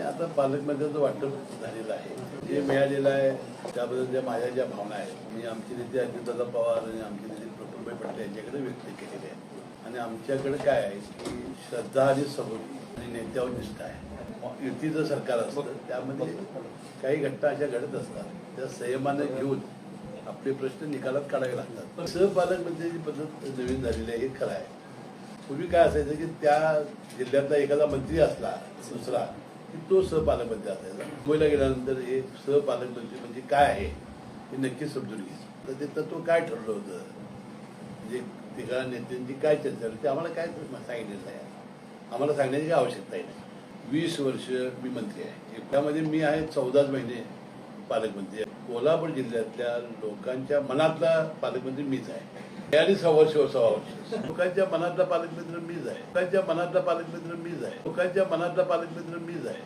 आता पालकमंत्र्यांचं वाटप झालेलं आहे. जे मिळालेलं आहे त्याबद्दल ज्या माझ्या ज्या भावना आहेत मी आमचे नेते अजितदादा पवार आणि आमचे नेते प्रफुल्लभाई पटेल यांच्याकडे व्यक्त केलेले आहेत. आणि आमच्याकडे काय आहे की श्रद्धा आणि सबुरी आणि नेत्यावर निष्ठा आहे. युतीचं सरकार असतं त्यामध्ये काही घटना अशा घडत असतात त्या संयमाने घेऊन आपले प्रश्न निकालात काढावे लागतात. पण सहपालकमंत्र्यांची पद्धत नवीन झालेली आहे हे खरं आहे. पूर्वी काय असायचं की त्या जिल्ह्यातला एखादा मंत्री असला दुसरा की तो सहपालकमंत्री असायचा. मुंबईला गेल्यानंतर हे सहपालकमंत्री म्हणजे काय आहे हे नक्की समजून घ्यायचं. तर ते तत्व काय ठरलं होतं म्हणजे तिघा नेत्यांची काय चर्चा होती ते आम्हाला काय सांगितलेलं आहे. आम्हाला सांगण्याची काही आवश्यकताही नाही. 20 वर्ष मी मंत्री आहे. त्यामध्ये मी आहे 14 महिने पालकमंत्री आहे. कोल्हापूर जिल्ह्यातल्या लोकांच्या मनातला पालकमंत्री मीच आहे. आणि 6 वर्ष लोकांच्या मनातला पालकमंत्री मीच आहे. लोकांच्या मनातला पालकमंत्री मीच आहे. लोकांच्या मनातला पालकमंत्री मीच आहे.